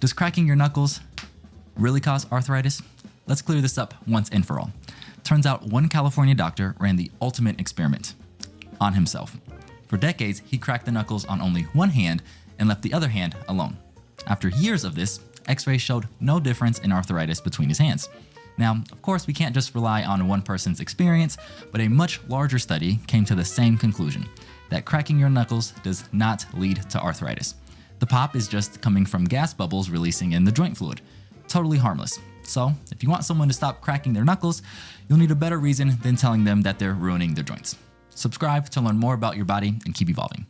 Does cracking your knuckles really cause arthritis? Let's clear this up once and for all. Turns out one California doctor ran the ultimate experiment on himself. For decades, he cracked the knuckles on only one hand and left the other hand alone. After years of this, x-rays showed no difference in arthritis between his hands. Now, of course, we can't just rely on one person's experience, but a much larger study came to the same conclusion, that cracking your knuckles does not lead to arthritis. The pop is just coming from gas bubbles releasing in the joint fluid. Totally harmless. So, if you want someone to stop cracking their knuckles, you'll need a better reason than telling them that they're ruining their joints. Subscribe to learn more about your body and keep evolving.